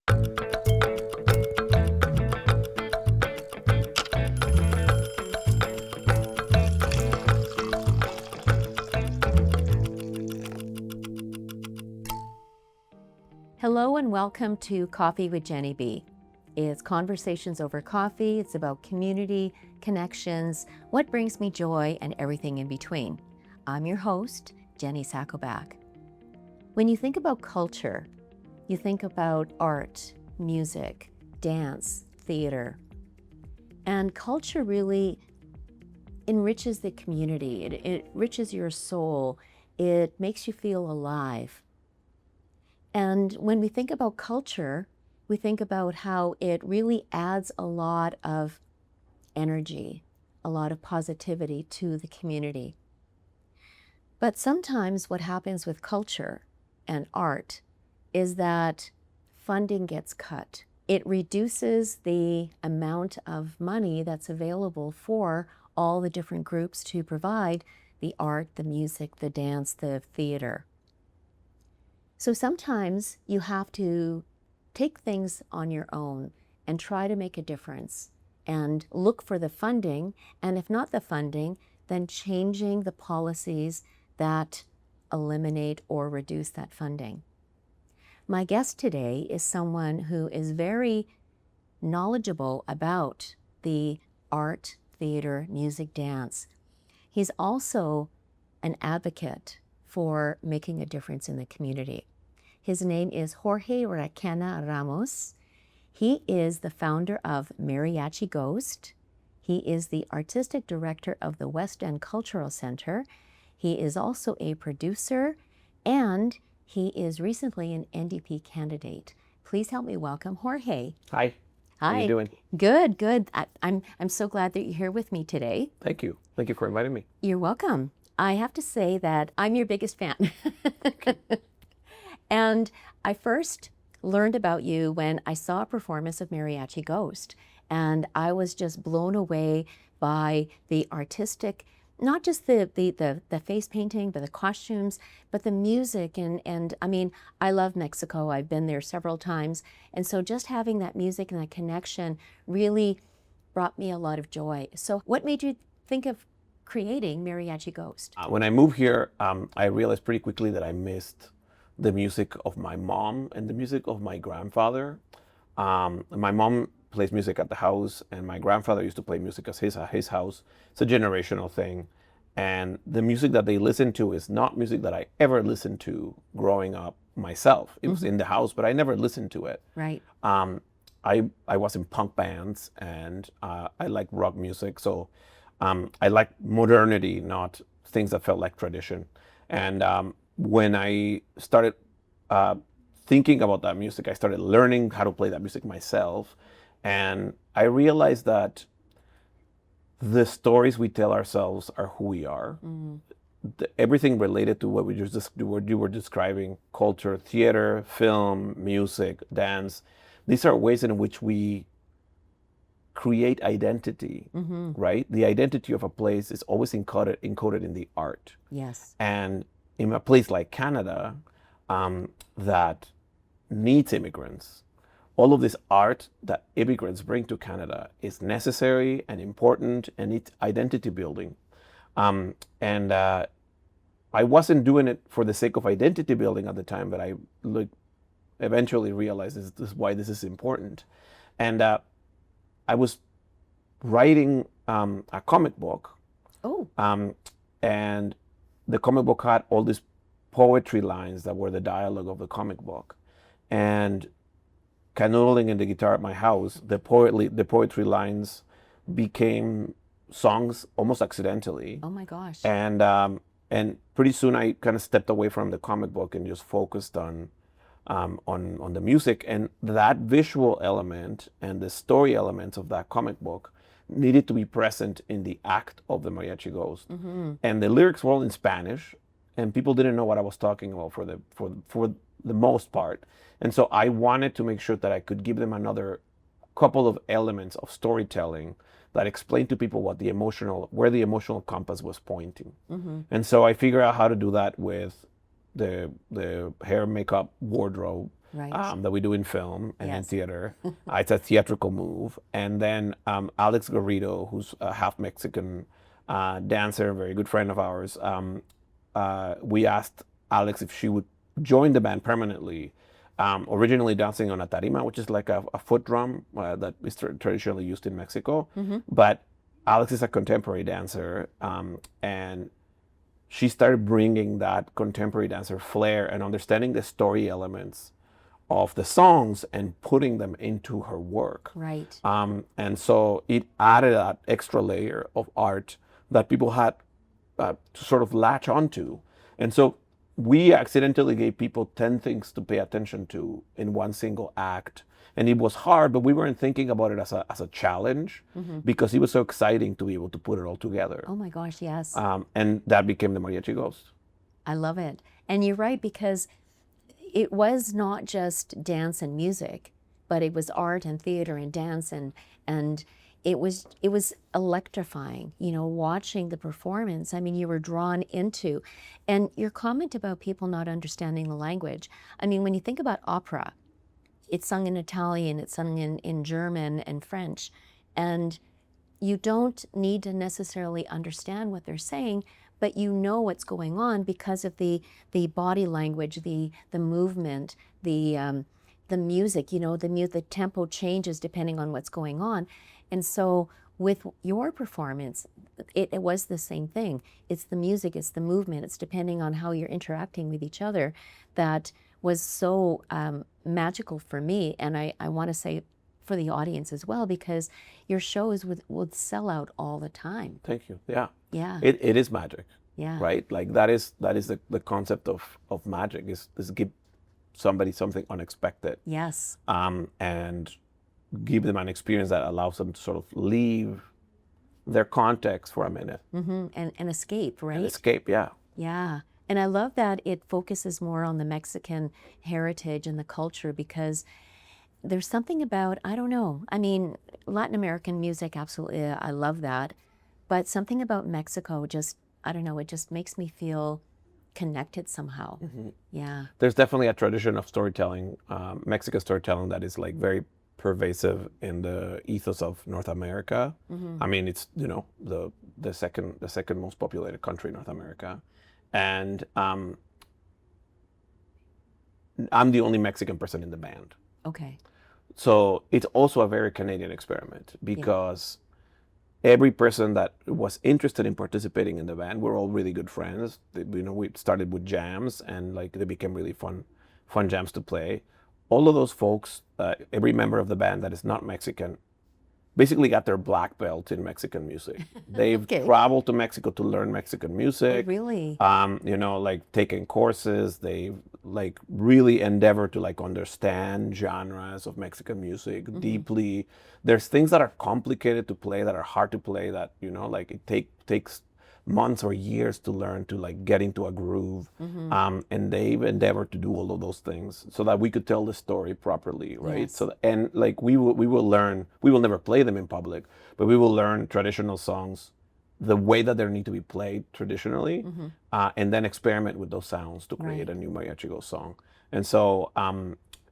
Hello and welcome to Coffee with Genny B. It's conversations over coffee. It's about community, connections, what brings me joy, and everything in between. I'm your host, Jenny Sakovac. When you think about culture, you think about art, music, dance, theater. And culture really enriches the community. It enriches your soul. It makes you feel alive. And when we think about culture, we think about how it really adds a lot of energy, a lot of positivity to the community. But sometimes what happens with culture and art is that funding gets cut. It reduces the amount of money that's available for all the different groups to provide the art, the music, the dance, the theater. So sometimes you have to take things on your own and try to make a difference and look for the funding, and if not the funding, then changing the policies that eliminate or reduce that funding. My guest today is someone who is very knowledgeable about the art, theater, music, dance. He's also an advocate for making a difference in the community. His name is Jorge Requena Ramos. He is the founder of Mariachi Ghost. He is the artistic director of the West End Cultural Center. He is also a producer, and he is recently an NDP candidate. Please help me welcome Jorge. Hi. Hi. How are you doing? Good, good. I'm so glad that you're here with me today. Thank you. Thank you for inviting me. You're welcome. I have to say that I'm your biggest fan. And I first learned about you when I saw a performance of Mariachi Ghost, and I was just blown away by the artistic, not just the face painting, but the costumes, but the music. And I mean, I love Mexico. I've been there several times. And so just having that music and that connection really brought me a lot of joy. So what made you think of creating Mariachi Ghost? When I moved here, I realized pretty quickly that I missed the music of my mom and the music of my grandfather. My mom plays music at the house, and my grandfather used to play music at his house. It's a generational thing. And the music that they listen to is not music that I ever listened to growing up myself. It was in the house, but I never listened to it. Right. I was in punk bands, and I like rock music. So I like modernity, not things that felt like tradition. And when I started thinking about that music, I started learning how to play that music myself. And I realized that the stories we tell ourselves are who we are. Everything related to what you were describing, culture, theater, film, music, dance, these are ways in which we create identity, right? The identity of a place is always encoded in the art. Yes. And in a place like Canada, that needs immigrants, all of this art that immigrants bring to Canada is necessary and important, and it's identity building. And I wasn't doing it for the sake of identity building at the time, but I eventually realized this is why this is important. And I was writing a comic book. Oh. And the comic book had all these poetry lines that were the dialogue of the comic book. And canoodling in the guitar at my house, the poetry lines became songs almost accidentally. Oh my gosh. And pretty soon I kind of stepped away from the comic book and just focused on the music. And that visual element and the story elements of that comic book needed to be present in the act of the Mariachi Ghost. And the lyrics were all in Spanish, and people didn't know what I was talking about for the most part. And so I wanted to make sure that I could give them another couple of elements of storytelling that explained to people where the emotional compass was pointing. And so I figured out how to do that with the hair, makeup, wardrobe, Right. that we do in film and in Yes. theater. It's a theatrical move. And then Alex Garrido, who's a half Mexican dancer, a very good friend of ours, we asked Alex if she would join the band permanently. Originally dancing on a tarima, which is like a foot drum that is traditionally used in Mexico. But Alex is a contemporary dancer, and she started bringing that contemporary dancer flair and understanding the story elements of the songs and putting them into her work. Right. And so it added that extra layer of art that people had to sort of latch onto. And so we accidentally gave people 10 things to pay attention to in one single act. And it was hard, but we weren't thinking about it as a challenge because it was so exciting to be able to put it all together. Oh my gosh, yes. And that became the Mariachi Ghost. I love it. And you're right, because it was not just dance and music, but it was art and theater and dance, and it was electrifying, you know, watching the performance. I mean, you were drawn into. And your comment about people not understanding the language, I mean, when you think about opera, it's sung in Italian, it's sung in German and French, and you don't need to necessarily understand what they're saying, but you know what's going on because of the body language, the movement, the music, you know, the tempo changes depending on what's going on. And so with your performance, it was the same thing. It's the music, it's the movement, it's depending on how you're interacting with each other that was so magical for me. And I want to say for the audience as well, because your shows would sell out all the time. Thank you. Yeah. Yeah. It is magic. Yeah. Right? Like that is the concept of magic is give somebody something unexpected. Yes. And give them an experience that allows them to sort of leave their context for a minute. And escape, right? And escape, yeah. Yeah. And I love that it focuses more on the Mexican heritage and the culture, because there's something about, I don't know, I mean, Latin American music, absolutely, I love that. But something about Mexico just, I don't know, it just makes me feel connected somehow. Yeah. There's definitely a tradition of storytelling, Mexican storytelling, that is like very pervasive in the ethos of North America. I mean, it's, you know, the second most populated country in North America. And I'm the only Mexican person in the band. Okay. So it's also a very Canadian experiment, because every person that was interested in participating in the band, we're all really good friends. You know, we started with jams, and like they became really fun jams to play. All of those folks, every member of the band that is not Mexican, basically got their black belt in Mexican music. They've traveled to Mexico to learn Mexican music. Oh, really? You know, like taking courses. They like really endeavor to like understand genres of Mexican music deeply. There's things that are complicated to play, that are hard to play, that, you know, like it takes months or years to learn to like get into a groove. And they've endeavored to do all of those things so that we could tell the story properly, right? Yes. So, and like we will learn, we will never play them in public, but we will learn traditional songs the way that they need to be played traditionally, and then experiment with those sounds to create a new Mariachi Ghost song. And so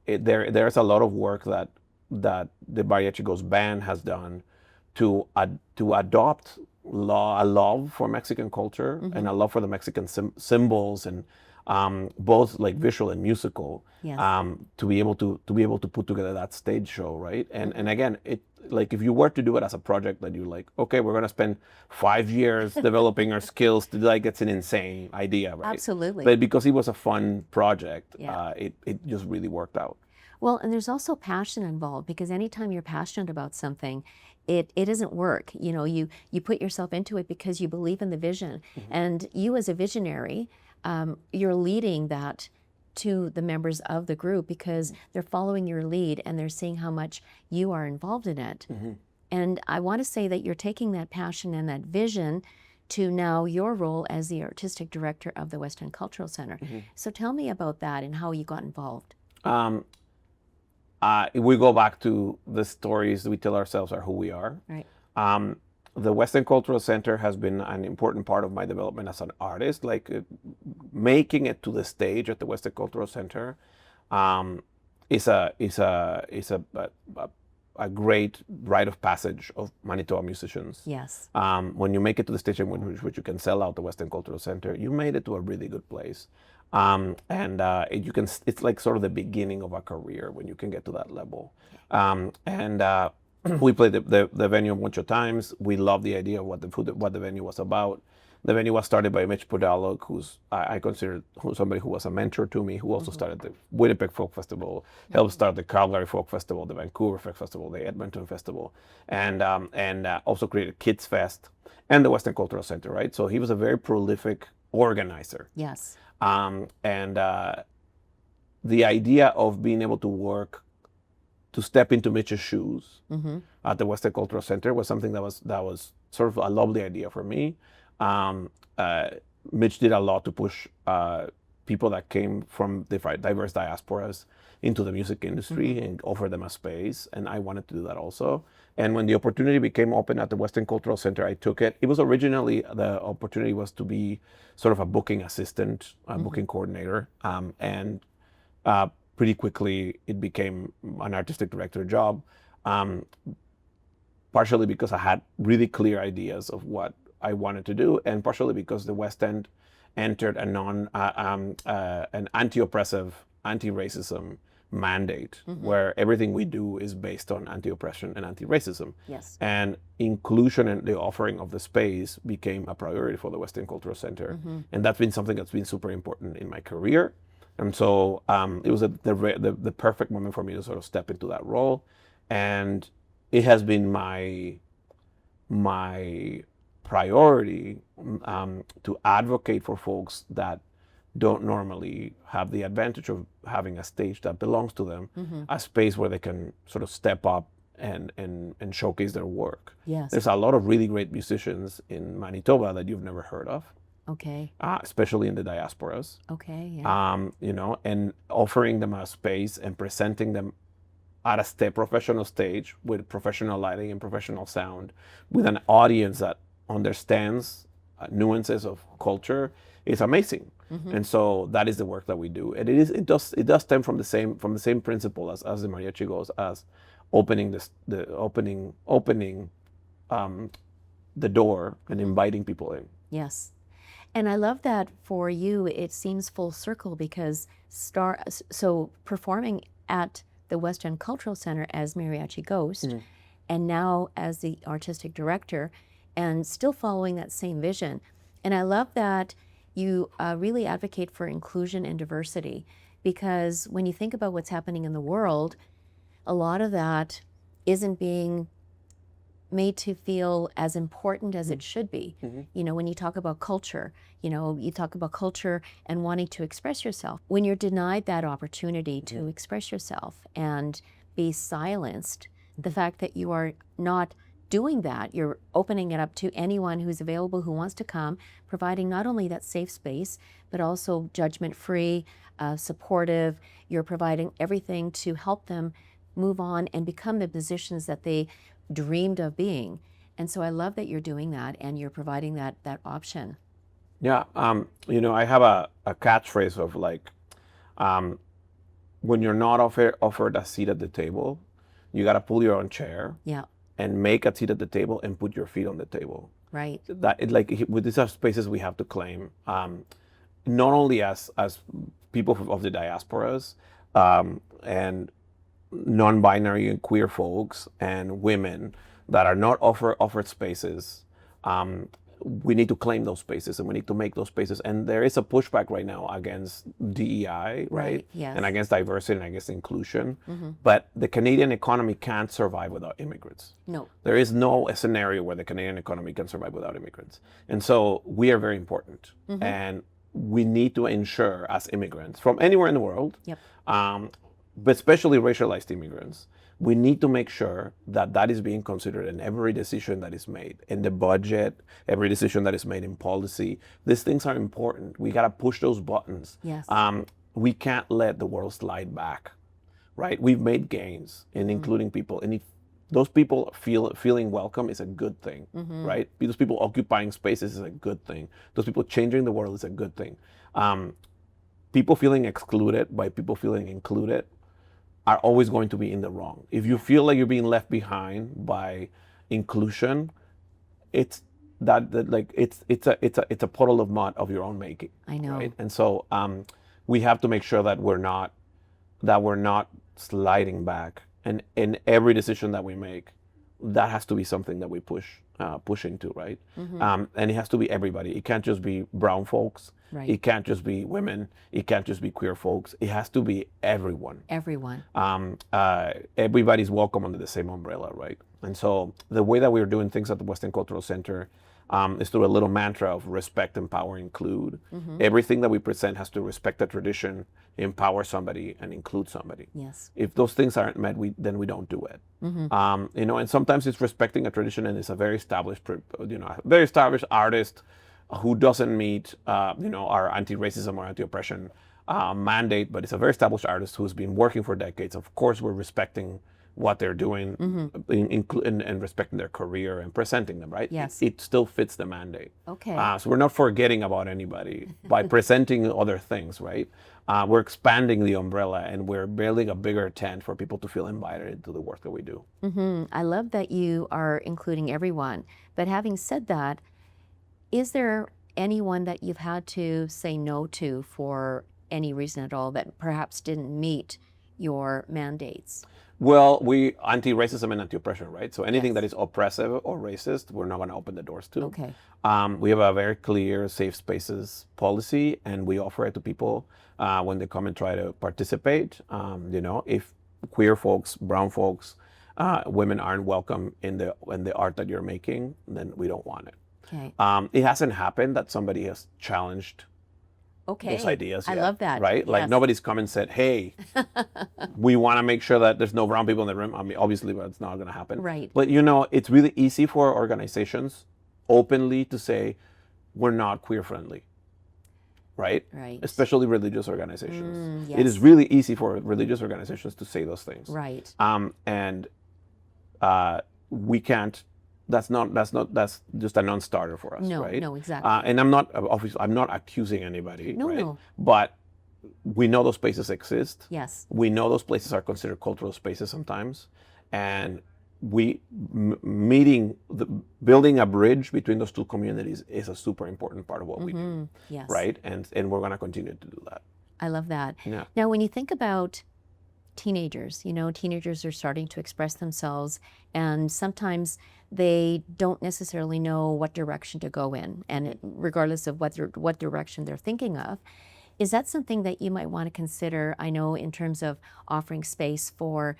there's a lot of work that the Mariachi Ghost band has done to adopt a love for Mexican culture and a love for the Mexican symbols, and both like visual and musical, to be able to put together that stage show, right? And again, it, like, if you were to do it as a project that you like, okay, we're gonna spend 5 years developing our skills to, like, it's an insane idea, right? Absolutely. But because it was a fun project, it just really worked out. Well, and there's also passion involved, because anytime you're passionate about something, it doesn't work. You know, you put yourself into it because you believe in the vision. And you as a visionary, you're leading that to the members of the group, because they're following your lead and they're seeing how much you are involved in it. And I want to say that you're taking that passion and that vision to now your role as the artistic director of the West End Cultural Center. So tell me about that and how you got involved. We go back to the stories we tell ourselves are who we are. Right. The West End Cultural Center has been an important part of my development as an artist, like making it to the stage at the West End Cultural Center a great rite of passage of Manitoba musicians. Yes. When you make it to the stage in which you can sell out the Western Cultural Center, you made it to a really good place. It's like sort of the beginning of a career when you can get to that level. We played the venue a bunch of times. We loved the idea of what the venue was about. The venue was started by Mitch Podolak, who's I consider somebody who was a mentor to me, who also started the Winnipeg Folk Festival, helped start the Calgary Folk Festival, the Vancouver Folk Festival, the Edmonton Festival, and also created Kids Fest and the Western Cultural Center, right? So he was a very prolific organizer. Yes. The idea of being able to step into Mitch's shoes at the Western Cultural Center was something that was sort of a lovely idea for me. Mitch did a lot to push people that came from diverse diasporas into the music industry and offer them a space, and I wanted to do that also. And when the opportunity became open at the Western Cultural Center, I took it. It was originally, the opportunity was to be sort of a booking assistant, a booking coordinator, and pretty quickly it became an artistic director job, partially because I had really clear ideas of what I wanted to do, and partially because the West End entered an anti-oppressive, anti-racism mandate, where everything we do is based on anti-oppression and anti-racism. Yes. And inclusion in the offering of the space became a priority for the Western Cultural Center, and that's been something that's been super important in my career. And so it was the perfect moment for me to sort of step into that role, and it has been my priority to advocate for folks that don't normally have the advantage of having a stage that belongs to them, a space where they can sort of step up and showcase their work. Yes. There's a lot of really great musicians in Manitoba that you've never heard of. Okay. Especially in the diasporas. Okay. Yeah. And offering them a space and presenting them at a professional stage with professional lighting and professional sound, with an audience that understands nuances of culture, is amazing. And so that is the work that we do, and it does stem from the same principle as the mariachi goes, as opening the door and inviting people in. Yes. And I love that for you, it seems full circle, because performing at the Western Cultural Center as Mariachi Ghost, and now as the artistic director, and still following that same vision. And I love that you really advocate for inclusion and diversity, because when you think about what's happening in the world, a lot of that isn't being made to feel as important as it should be. When you talk about culture, you talk about culture and wanting to express yourself. When you're denied that opportunity to express yourself and be silenced, the fact that you are not doing that, you're opening it up to anyone who's available, who wants to come, providing not only that safe space, but also judgment-free, supportive. You're providing everything to help them move on and become the musicians that they dreamed of being. And so I love that you're doing that and you're providing that option. Yeah, I have a catchphrase of like, when you're not offered a seat at the table, you got to pull your own chair. Yeah. And make a seat at the table and put your feet on the table. Right. These are spaces we have to claim, not only as people of the diasporas, and non-binary and queer folks and women that are not offered spaces. We need to claim those spaces, and we need to make those spaces. And there is a pushback right now against DEI, right? Yes. And against diversity and against inclusion. But the Canadian economy can't survive without immigrants. No. There is no scenario where the Canadian economy can survive without immigrants. And so we are very important. And we need to ensure, as immigrants from anywhere in the world, but especially racialized immigrants, we need to make sure that is being considered in every decision that is made, in the budget, every decision that is made in policy. These things are important. We got to push those buttons. Yes. We can't let the world slide back, right? We've made gains in including people, and if those people feeling welcome is a good thing, right? Those people occupying spaces is a good thing. Those people changing the world is a good thing. People feeling excluded by people feeling included are always going to be in the wrong. If you feel like you're being left behind by inclusion, it's it's a puddle of mud of your own making. I know. Right? And so we have to make sure that we're not sliding back, and in every decision that we make, that has to be something that we push into, right? And it has to be everybody. It can't just be brown folks. Right. It can't just be women. It can't just be queer folks. It has to be everyone. Everyone. Everybody's welcome under the same umbrella, right? And so the way that we're doing things at the Western Cultural Center is through a little mantra of respect, empower, include. Everything that we present has to respect the tradition, empower somebody, and include somebody. Yes. If those things aren't met, then we don't do it. And sometimes it's respecting a tradition, and it's a very established, artist who doesn't meet, our anti-racism or anti-oppression mandate, but it's a very established artist who's been working for decades. Of course, we're respecting what they're doing, and respecting their career and presenting them, right? Yes. It still fits the mandate. Okay. So we're not forgetting about anybody by presenting other things, right? We're expanding the umbrella, and we're building a bigger tent for people to feel invited into the work that we do. I love that you are including everyone. But having said that, is there anyone that you've had to say no to for any reason at all that perhaps didn't meet your mandates? Well, we anti-racism and anti-oppression, right? So anything Yes. that is oppressive or racist, we're not going to open the doors to. Okay. We have a very clear safe spaces policy, and we offer it to people when they come and try to participate. If queer folks, brown folks, women aren't welcome in the art that you're making, then we don't want it. Okay. It hasn't happened that somebody has challenged Okay. those ideas I yet, love that. right? Like Yes. nobody's come and said, hey, we want to make sure that there's no brown people in the room. I mean, obviously, but it's not going to happen. Right. But it's really easy for organizations openly to say, we're not queer friendly, right? Right. Especially religious organizations. Yes. It is really easy for religious organizations to say those things. Right. And we can't. That's just a non-starter for us, No, right? no, exactly. And I'm not accusing anybody, No, right? no. But we know those spaces exist. Yes. We know those places are considered cultural spaces sometimes, and building a bridge between those two communities is a super important part of what we do, Yes. right? And we're going to continue to do that. I love that. Yeah. Now, when you think about teenagers, teenagers are starting to express themselves, and sometimes they don't necessarily know what direction to go in, and regardless of what direction they're thinking of. Is that something that you might want to consider, I know, in terms of offering space for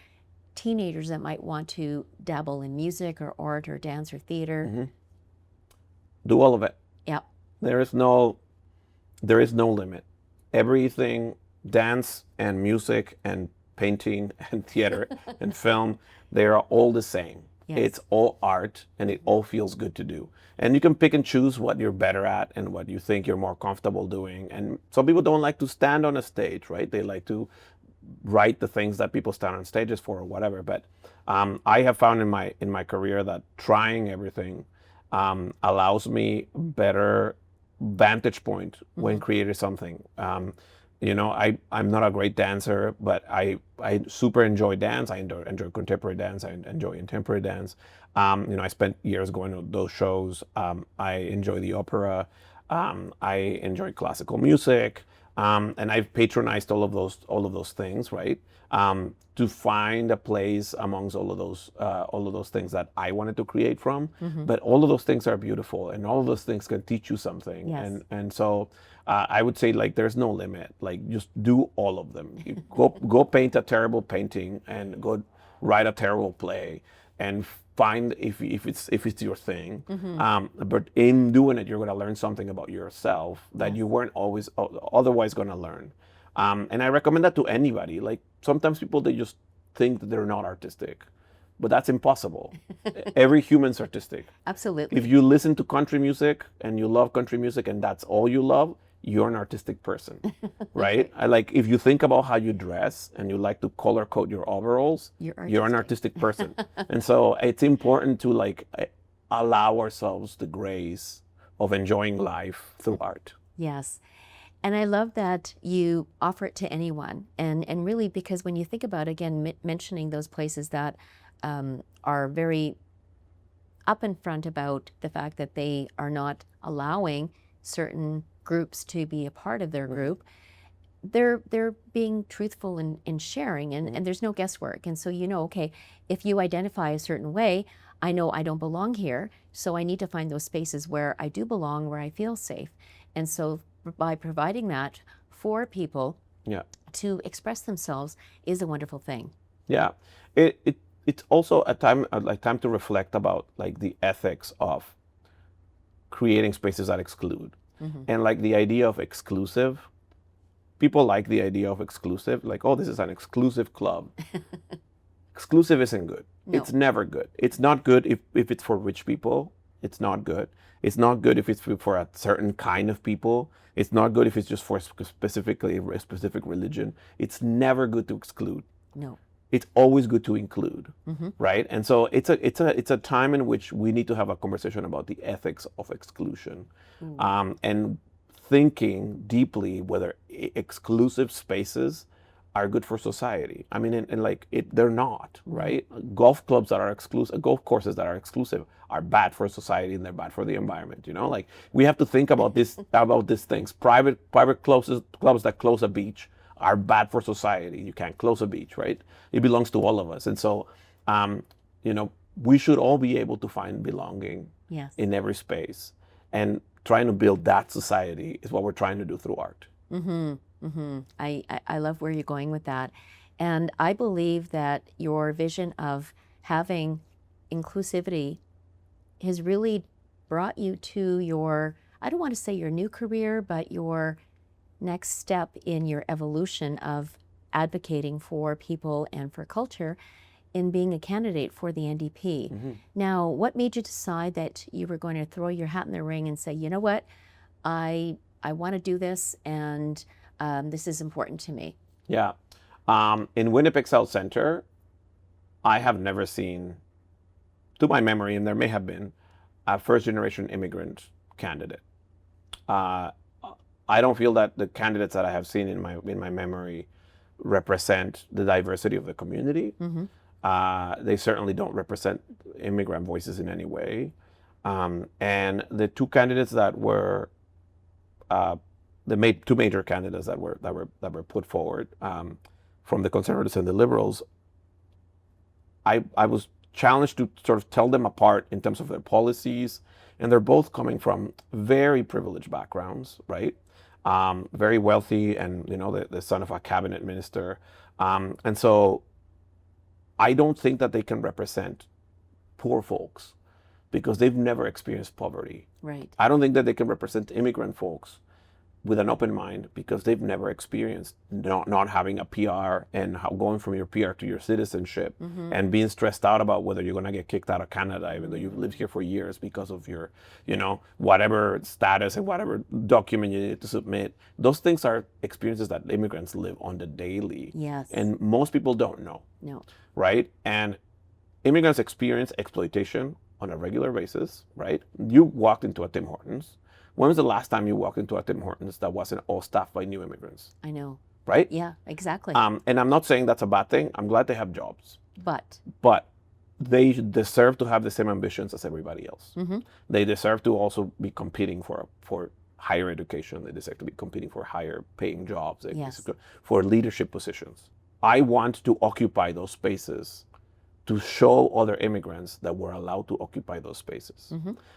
teenagers that might want to dabble in music or art or dance or theater? Do all of it. Yeah. There is no limit. Everything, dance and music and painting and theater and film, they are all the same. Yes. It's all art, and it all feels good to do. And you can pick and choose what you're better at and what you think you're more comfortable doing. And some people don't like to stand on a stage, right? They like to write the things that people stand on stages for or whatever. But I have found in my career that trying everything allows me better vantage point when creating something. I'm not a great dancer, but I super enjoy dance. I enjoy contemporary dance. I enjoy contemporary dance. I spent years going to those shows. I enjoy the opera. I enjoy classical music. And I've patronized all of those things, right? To find a place amongst all of those things that I wanted to create from. But all of those things are beautiful, and all of those things can teach you something. Yes. And so I would say, like, there's no limit. Like, just do all of them. You go paint a terrible painting, and go write a terrible play, and find if it's your thing. But in doing it, you're going to learn something about yourself that you weren't always otherwise going to learn. And I recommend that to anybody. Like, sometimes people, they just think that they're not artistic, but that's impossible. Every human's artistic. Absolutely. If you listen to country music and you love country music and that's all you love, you're an artistic person, right? If you think about how you dress and you like to color code your overalls, you're an artistic person. And so it's important to allow ourselves the grace of enjoying life through art. Yes. And I love that you offer it to anyone. And really, because when you think about, again, mentioning those places that are very up in front about the fact that they are not allowing certain groups to be a part of their group, they're being truthful in sharing, and there's no guesswork. And so, okay, if you identify a certain way, I know I don't belong here, so I need to find those spaces where I do belong, where I feel safe. And so by providing that for people Yeah. to express themselves is a wonderful thing. Yeah. It's also a time to reflect about like the ethics of creating spaces that exclude. And like the idea of exclusive. People like the idea of exclusive, like, oh, this is an exclusive club. Exclusive isn't good. No. It's never good. It's not good if it's for rich people. It's not good. It's not good if it's for a certain kind of people. It's not good if it's just for specifically a specific religion. It's never good to exclude. No. It's always good to include, right? And so it's a time in which we need to have a conversation about the ethics of exclusion, and thinking deeply whether exclusive spaces are good for society. I mean, and like they're not, right? Golf clubs that are exclusive, golf courses that are exclusive, are bad for society and they're bad for the environment. Like we have to think about these things. Private clubs that close a beach are bad for society. You can't close a beach, right? It belongs to all of us, and so we should all be able to find belonging in every space, and trying to build that society is what we're trying to do through art. I love where you're going with that. And I believe that your vision of having inclusivity has really brought you to your, I don't want to say your new career, but your next step in your evolution of advocating for people and for culture in being a candidate for the NDP. Now, what made you decide that you were going to throw your hat in the ring and say, you know what, I want to do this, and this is important to me? Yeah. In Winnipeg South Centre, I have never seen, to my memory, and there may have been, a first-generation immigrant candidate. I don't feel that the candidates that I have seen in my memory represent the diversity of the community. They certainly don't represent immigrant voices in any way. And the two candidates that were two major candidates that were put forward from the Conservatives and the Liberals, I was challenged to sort of tell them apart in terms of their policies, and they're both coming from very privileged backgrounds, right? Very wealthy, and the son of a cabinet minister, and so I don't think that they can represent poor folks because they've never experienced poverty. Right. I don't think that they can represent immigrant folks with an open mind because they've never experienced not having a PR and going from your PR to your citizenship and being stressed out about whether you're going to get kicked out of Canada even though you've lived here for years because of your, whatever status and whatever document you need to submit. Those things are experiences that immigrants live on the daily. Yes. And most people don't know. No. Right? And immigrants experience exploitation on a regular basis, right? You walked into a Tim Hortons. When was the last time you walked into a Tim Hortons that wasn't all staffed by new immigrants? I know. Right? Yeah, exactly. And I'm not saying that's a bad thing. I'm glad they have jobs. But they deserve to have the same ambitions as everybody else. They deserve to also be competing for higher education. They deserve to be competing for higher paying jobs, for leadership positions. I want to occupy those spaces to show other immigrants that we're allowed to occupy those spaces.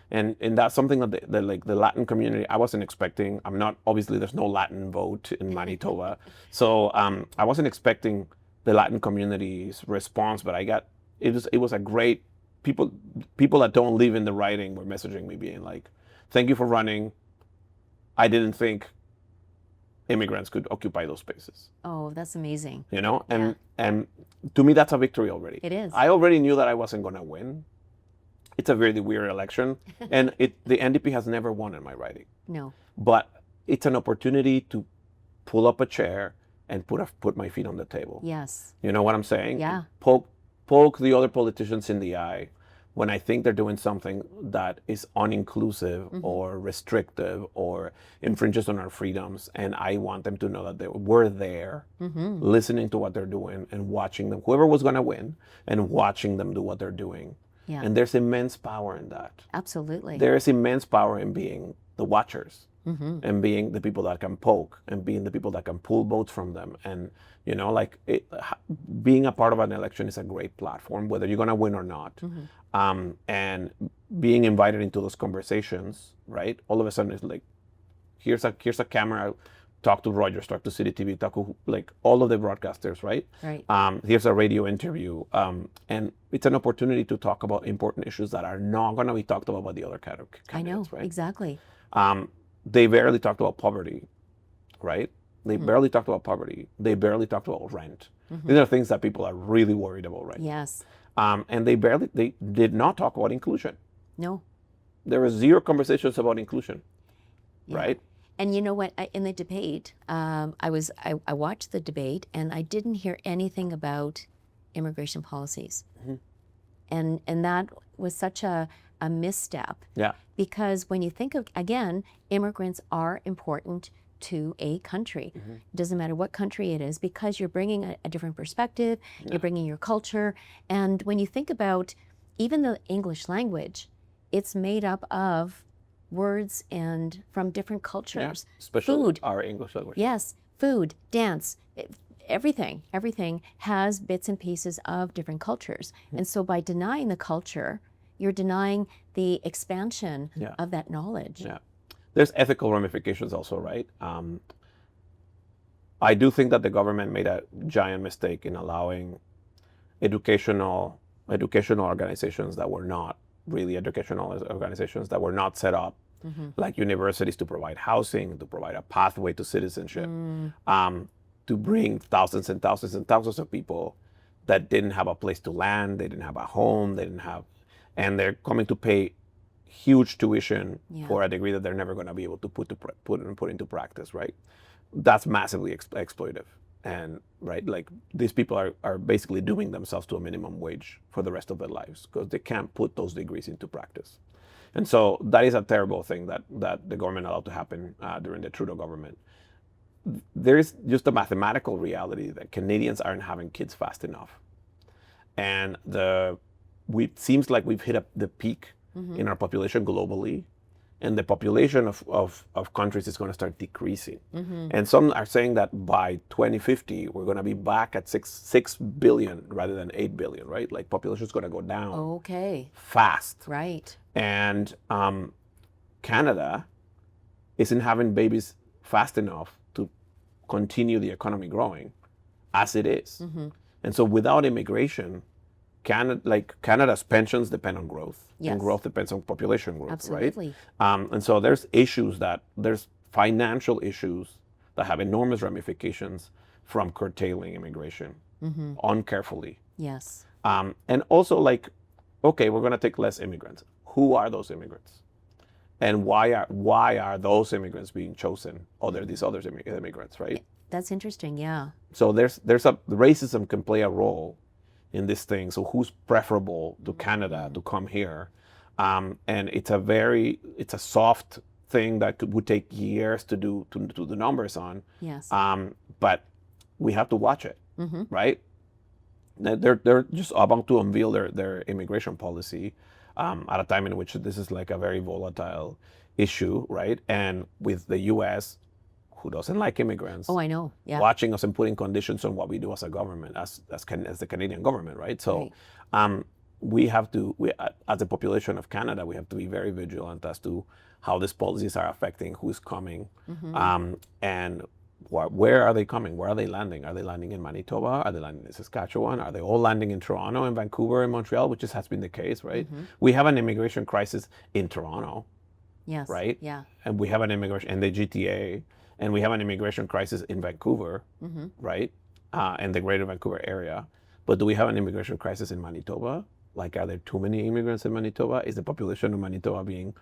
And that's something that the Latin community, I wasn't expecting. Obviously there's no Latin vote in Manitoba. So I wasn't expecting the Latin community's response, but it was a great, people that don't live in the riding were messaging me being like, thank you for running. I didn't think immigrants could occupy those spaces. Oh, that's amazing. And to me, that's a victory already. It is. I already knew that I wasn't going to win. It's a really weird election, and the NDP has never won in my riding. No. But it's an opportunity to pull up a chair and put my feet on the table. Yes. You know what I'm saying? Yeah. Poke the other politicians in the eye. when I think they're doing something that is uninclusive or restrictive or infringes on our freedoms, and I want them to know that we're there listening to what they're doing and watching them, whoever was going to win, and watching them do what they're doing. Yeah. And there's immense power in that. Absolutely. There is immense power in being the watchers and being the people that can poke and being the people that can pull votes from them. And, you know, like being a part of an election is a great platform, whether you're going to win or not. And being invited into those conversations, right? All of a sudden it's like, here's a camera, talk to Rogers, talk to City TV, talk to like all of the broadcasters, right? Right. Here's a radio interview. And it's an opportunity to talk about important issues that are not going to be talked about by the other candidates, I know, right? exactly. They barely talked about poverty, right? They barely talked about poverty. They barely talked about rent. These are things that people are really worried about right Yes. now. And they did not talk about inclusion. No. There were zero conversations about inclusion, Yeah. right? And you know what? In the debate, I watched the debate, and I didn't hear anything about immigration policies, and that was such a misstep. Yeah. Because when you think of, again, immigrants are important to a country. It doesn't matter what country it is, because you're bringing a different perspective, you're bringing your culture, and when you think about even the English language, it's made up of words and from different cultures. Especially Food. our English language. Yes, food, dance, everything has bits and pieces of different cultures. And so by denying the culture, you're denying the expansion of that knowledge. Yeah. There's ethical ramifications also, right? I do think that the government made a giant mistake in allowing educational organizations that were not really educational organizations, that were not set up like universities to provide housing, to provide a pathway to citizenship, to bring thousands and thousands and thousands of people that didn't have a place to land, they didn't have a home, and they're coming to pay huge tuition for a degree that they're never going to be able to put into practice, right? That's massively exploitive. And right, like these people are basically doing themselves to a minimum wage for the rest of their lives because they can't put those degrees into practice. And so that is a terrible thing that the government allowed to happen during the Trudeau government. There is just a mathematical reality that Canadians aren't having kids fast enough. And it seems like we've hit the peak in our population globally, and the population of countries is going to start decreasing. And some are saying that by 2050, we're going to be back at 6 billion rather than 8 billion, right? Like population is going to go down fast. Right. And Canada isn't having babies fast enough to continue the economy growing as it is. And so without immigration, Canada's pensions depend on growth, and growth depends on population growth, Absolutely. right? And so there's financial issues that have enormous ramifications from curtailing immigration uncarefully. Yes. And also like, okay, we're going to take less immigrants. Who are those immigrants? And why are those immigrants being chosen over these other immigrants, right? That's interesting, yeah. So racism can play a role in this thing. So who's preferable to Canada to come here? And it's a soft thing that would take years to do the numbers on. Yes. But we have to watch it, right? They're just about to unveil their immigration policy at a time in which this is like a very volatile issue, right? And with the U.S., who doesn't like immigrants? Oh, I know. Yeah. Watching us and putting conditions on what we do as a government, as the Canadian government, right? So, we have to, as a population of Canada, we have to be very vigilant as to how these policies are affecting who's coming, and where are they coming? Where are they landing? Are they landing in Manitoba? Are they landing in Saskatchewan? Are they all landing in Toronto and Vancouver and Montreal, which has been the case, right? We have an immigration crisis in Toronto, yes. right? Yeah. And we have an immigration in the GTA. And we have an immigration crisis in Vancouver, right? And the greater Vancouver area. But do we have an immigration crisis in Manitoba? Like, are there too many immigrants in Manitoba? Is the population of Manitoba being,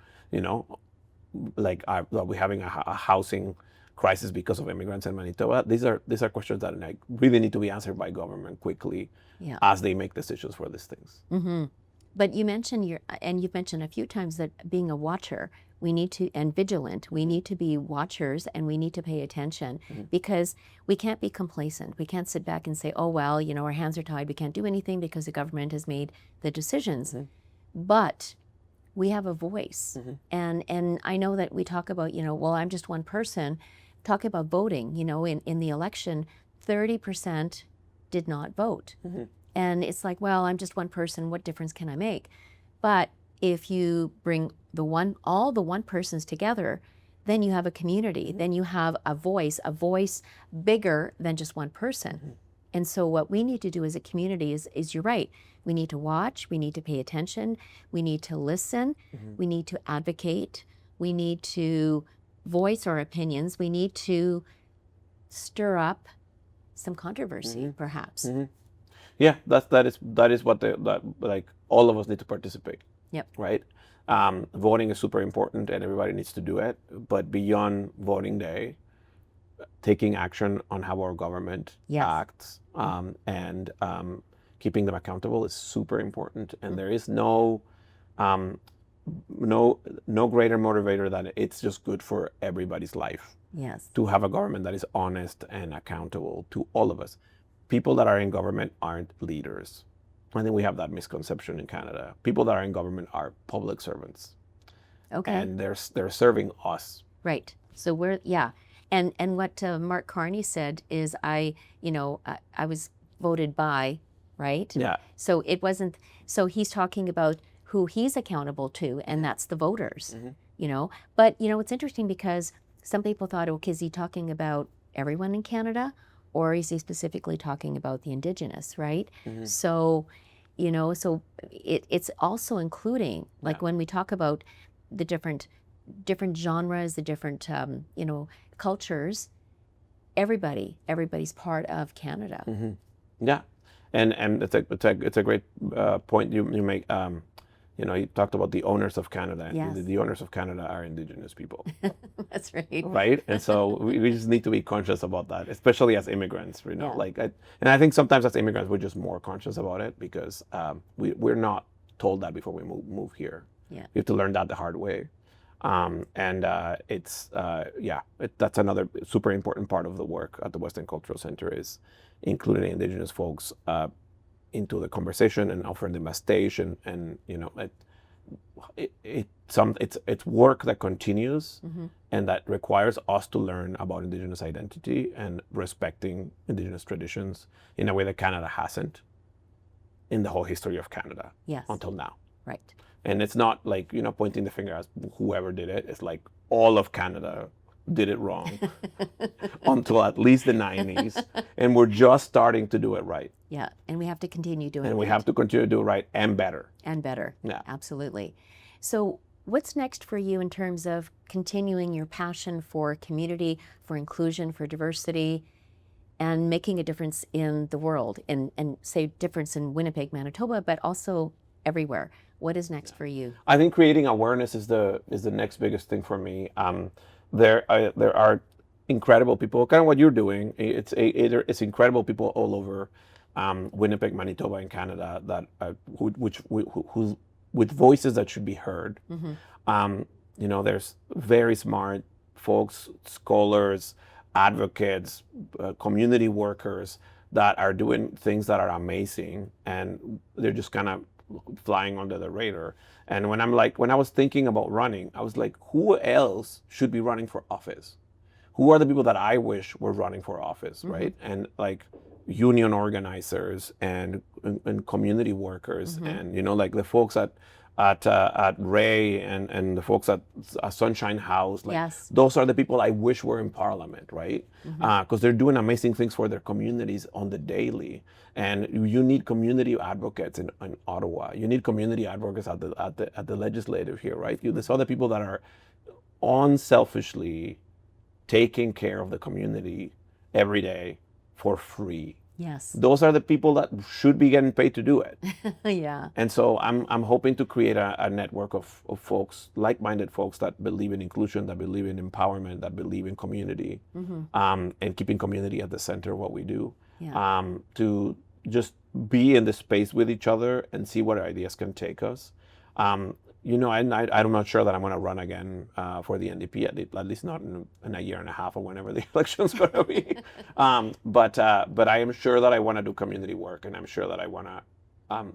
like, are we having a housing crisis because of immigrants in Manitoba? These are questions that really need to be answered by government quickly as they make decisions for these things. But you mentioned you've mentioned a few times that being a watcher, we need to, and vigilant, we need to be watchers and we need to pay attention because we can't be complacent. We can't sit back and say, oh, well, you know, our hands are tied. We can't do anything because the government has made the decisions. But we have a voice. And I know that we talk about, you know, well, I'm just one person. Talk about voting, you know, in the election, 30% did not vote. And it's like, well, I'm just one person. What difference can I make? But if you bring all the one persons together, then you have a community. Then you have a voice bigger than just one person. And so what we need to do as a community is you're right. We need to watch. We need to pay attention. We need to listen. We need to advocate. We need to voice our opinions. We need to stir up some controversy, perhaps. Yeah, that is what like all of us need to participate. Yep. Right. Voting is super important, and everybody needs to do it. But beyond voting day, taking action on how our government acts and keeping them accountable is super important. And there is no greater motivator than it's just good for everybody's life. Yes. To have a government that is honest and accountable to all of us. People that are in government aren't leaders. I think we have that misconception in Canada. People that are in government are public servants. Okay. And they're serving us. Right. So and what Mark Carney said is I was voted by, right? Yeah. So it wasn't, so he's talking about who he's accountable to, and that's the voters, you know. But, you know, it's interesting because some people thought, okay, is he talking about everyone in Canada? Or is he specifically talking about the Indigenous, right? So, you know, so it's also including, like when we talk about the different genres, the different, you know, cultures, everybody's part of Canada. Yeah, and it's a great point you make. You know, you talked about the owners of Canada. Yes. The owners of Canada are Indigenous people. That's right. Right? And so we just need to be conscious about that, especially as immigrants, you know. And I think sometimes as immigrants, we're just more conscious about it because we're not told that before we move here. Yeah. We have to learn that the hard way. That's another super important part of the work at the Western Cultural Center is including Indigenous folks into the conversation and offering them a stage, and you know, it's work that continues and that requires us to learn about Indigenous identity and respecting Indigenous traditions in a way that Canada hasn't in the whole history of Canada until now. Right. And it's not like, you know, pointing the finger at whoever did it. It's like all of Canada did it wrong until at least the 90s. And we're just starting to do it right. Yeah. And we have to continue doing it. And we have to continue to do it right and better. And better. Yeah. Absolutely. So what's next for you in terms of continuing your passion for community, for inclusion, for diversity, and making a difference in the world, and say difference in Winnipeg, Manitoba, but also everywhere? What is next for you? I think creating awareness is the next biggest thing for me. There are incredible people, kind of what you're doing. It's incredible people all over Winnipeg, Manitoba, and Canada that who with voices that should be heard. You know, there's very smart folks, scholars, advocates, community workers that are doing things that are amazing, and they're just kind of flying under the radar. And when I was thinking about running, I was like, who else should be running for office? Who are the people that I wish were running for office, right? And like union organizers and community workers, and you know, like the folks at Ray and the folks at Sunshine House, like those are the people I wish were in Parliament, right? Because they're doing amazing things for their communities on the daily. And you need community advocates in Ottawa. You need community advocates at the legislative here, right? There's other people that are unselfishly taking care of the community every day for free. Yes. Those are the people that should be getting paid to do it. Yeah. And so I'm hoping to create a network of folks, like-minded folks that believe in inclusion, that believe in empowerment, that believe in community, and keeping community at the center of what we do. Yeah. To just be in the space with each other and see where ideas can take us. I'm not sure that I'm going to run again for the NDP, at least not in a year and a half or whenever the election's going to be. But I am sure that I want to do community work, and I'm sure that I want to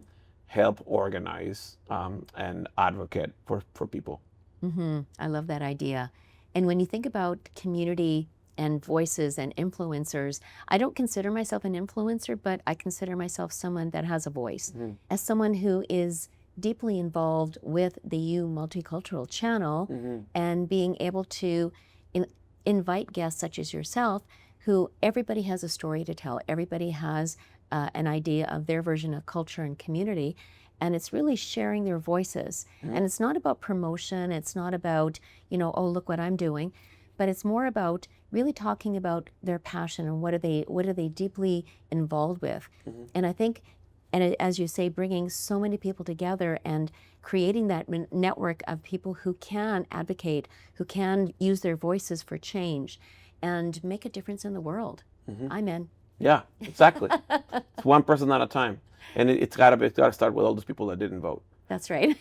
help organize and advocate for people. I love that idea. And when you think about community and voices and influencers, I don't consider myself an influencer, but I consider myself someone that has a voice. As someone who is deeply involved with the Multicultural channel and being able to invite guests such as yourself, who everybody has a story to tell. Everybody has an idea of their version of culture and community. And it's really sharing their voices. And it's not about promotion. It's not about, oh, look what I'm doing. But it's more about really talking about their passion and what are they deeply involved with. And I think, and as you say, bringing so many people together and creating that network of people who can advocate, who can use their voices for change and make a difference in the world. I'm in. Yeah, exactly. It's one person at a time. And it's got to start with all those people that didn't vote. That's right.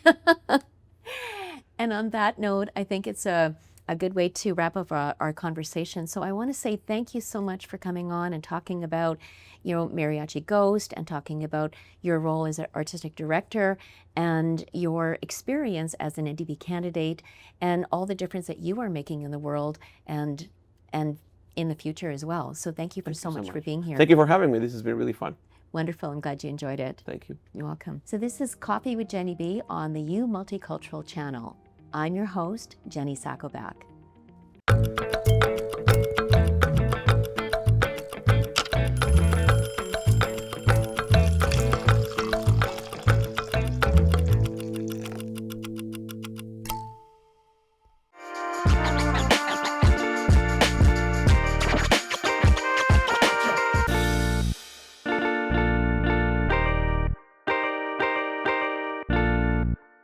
And on that note, I think it's a good way to wrap up our conversation. So I want to say thank you so much for coming on and talking about, Mariachi Ghost, and talking about your role as an artistic director and your experience as an NDP candidate and all the difference that you are making in the world and in the future as well. So thank you so much for being here. Thank you for having me. This has been really fun. Wonderful. I'm glad you enjoyed it. Thank you. You're welcome. So this is Coffee with Genny B on the Multicultural channel. I'm your host, Jenny Sakovac.